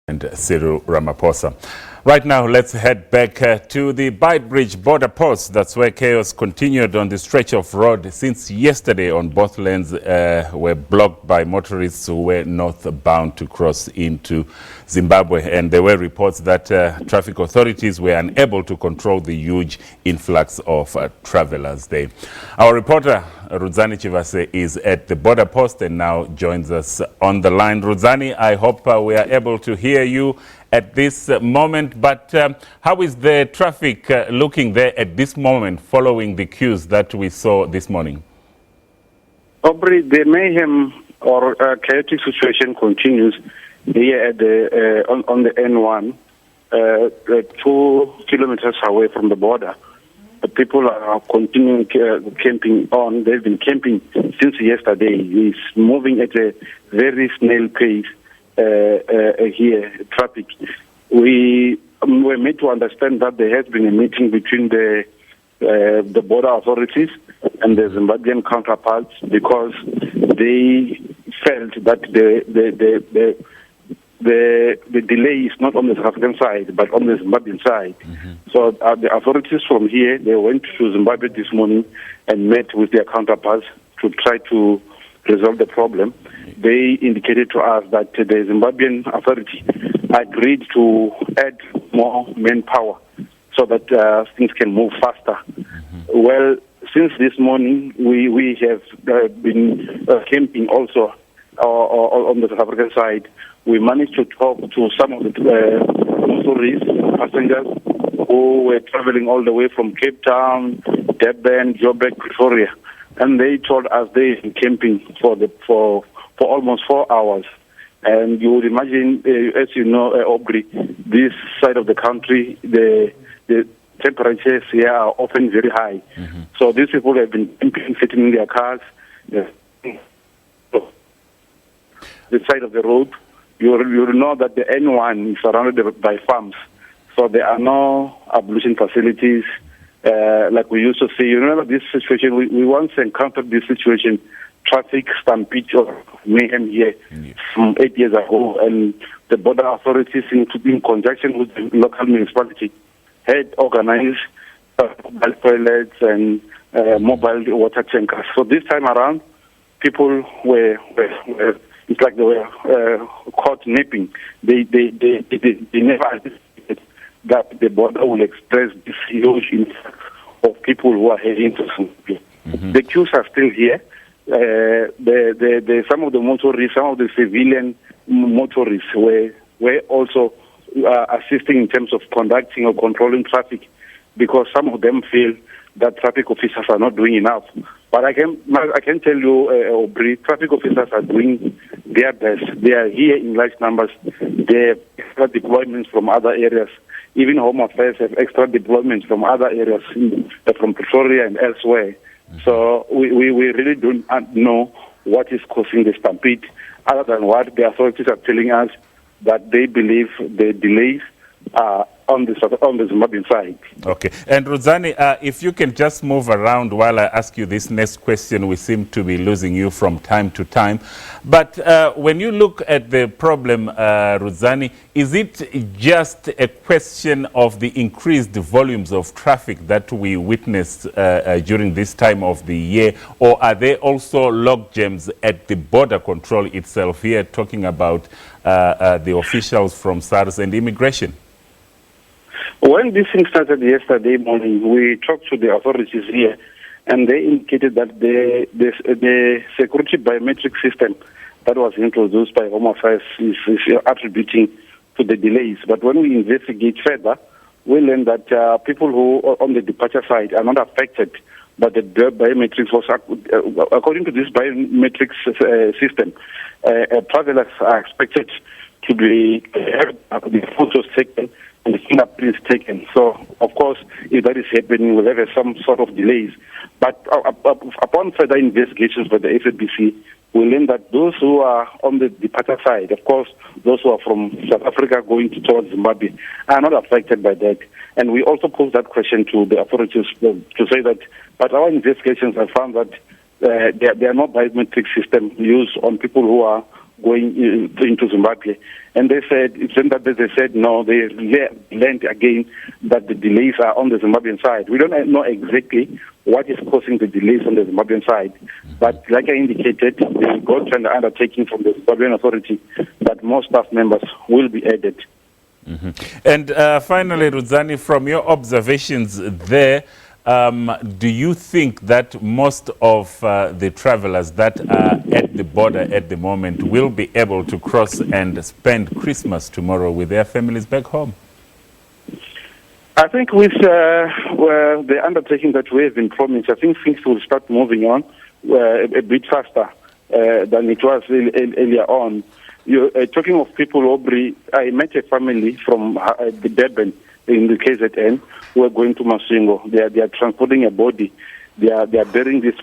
and Cyril Ramaphosa. Right now, let's head back to the Beitbridge border post. That's where chaos continued on the stretch of road since yesterday on both lanes were blocked by motorists who were northbound to cross into Zimbabwe. And there were reports that traffic authorities were unable to control the huge influx of travelers there. Our reporter, Rudzani Tshivhase, is at the border post and now joins us on the line. Rudzani, I hope we are able to hear you at this moment, but how is the traffic looking there at this moment following the queues that we saw this morning? Aubrey, the mayhem or chaotic situation continues here at the, on the N1, 2 kilometers away from the border. The people are continuing camping on. They've been camping since yesterday. It's moving at a very snail pace. Here, traffic. We were made to understand that there has been a meeting between the border authorities and the Zimbabwean counterparts because they felt that the delay is not on the South African side but on the Zimbabwean side. Mm-hmm. So the authorities from here, they went to Zimbabwe this morning and met with their counterparts to try to resolve the problem. They indicated to us that the Zimbabwean authority agreed to add more manpower so that things can move faster. Mm-hmm. Well, since this morning, we have been camping also on the South African side. We managed to talk to some of the motorists, passengers who were traveling all the way from Cape Town, Durban, Joburg, Pretoria. And they told us they've been camping for almost 4 hours. And you would imagine, as you know, Aubrey, this side of the country, the temperatures here are often very high. Mm-hmm. So these people have been camping, sitting in their cars, the side of the road. You will know that the N1 is surrounded by farms. So there are no ablution facilities. Like we used to say, you remember this situation, we once encountered this situation, traffic stampede or mayhem here from 8 years ago, and the border authorities in conjunction with the local municipality had organized mobile toilets and mobile water tankers. So this time around, people were it's like they were caught napping. They never anticipated that the border will express this huge influx of people who are heading to Zimbabwe. Mm-hmm. The queues are still here. Some of the motorists, some of the civilian motorists were also assisting in terms of conducting or controlling traffic because some of them feel that traffic officers are not doing enough. But I can tell you, Aubrey, traffic officers are doing their best. They are here in large numbers. They have extra deployments from other areas. Even Home Affairs have extra deployments from other areas, from Pretoria and elsewhere. Mm-hmm. So we really don't know what is causing the stampede, other than what the authorities are telling us, that they believe the delays are on the Zimbabwean side. Okay. And Rudzani, if you can just move around while I ask you this next question, we seem to be losing you from time to time. But when you look at the problem, Rudzani, is it just a question of the increased volumes of traffic that we witnessed during this time of the year, or are there also log jams at the border control itself here, talking about the officials from SARS and immigration? When this thing started yesterday morning, we talked to the authorities here, and they indicated that the security biometric system that was introduced by Home Affairs is attributing to the delays. But when we investigate further, we learned that people who are on the departure side are not affected by the biometrics. According to this biometrics system, travelers are expected to have the photos taken and the fingerprints taken. So, of course, if that is happening, we'll have some sort of delays. But upon further investigations by the SABC, we learned that those who are on the departure side, of course, those who are from South Africa going towards Zimbabwe, are not affected by that. And we also posed that question to the authorities to say that, but our investigations have found that there are no biometric system used on people who are going into Zimbabwe. And they said, no, they learned again that the delays are on the Zimbabwean side. We don't know exactly what is causing the delays on the Zimbabwean side. But like I indicated, they got an undertaking from the Zimbabwean authority that more staff members will be added. And finally, Rudzani, from your observations there, do you think that most of the travelers that are at the border at the moment will be able to cross and spend Christmas tomorrow with their families back home? I think with the undertaking that we have been promised, I think things will start moving on a bit faster than it was earlier on. Talking of people, Aubrey, I met a family from the Durban in the KZN who are going to Masingo. They are transporting a body. They are burying this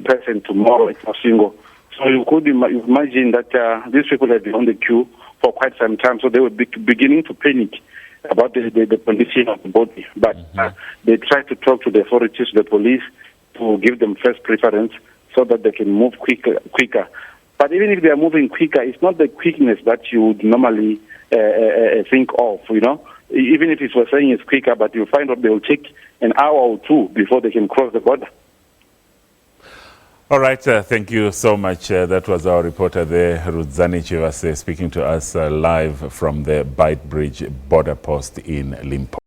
person tomorrow at Masingo. So you could imagine that these people have been on the queue for quite some time. So they were beginning to panic about the condition of the body. But they tried to talk to the authorities, the police, to give them first preference so that they can move quicker. But even if they are moving quicker, it's not the quickness that you would normally think of, you know. Even if it was saying it's quicker, but you'll find out they will take an hour or two before they can cross the border. All right, thank you so much. That was our reporter there, Rudzani Tshivhase, speaking to us live from the Beitbridge border post in Limpopo.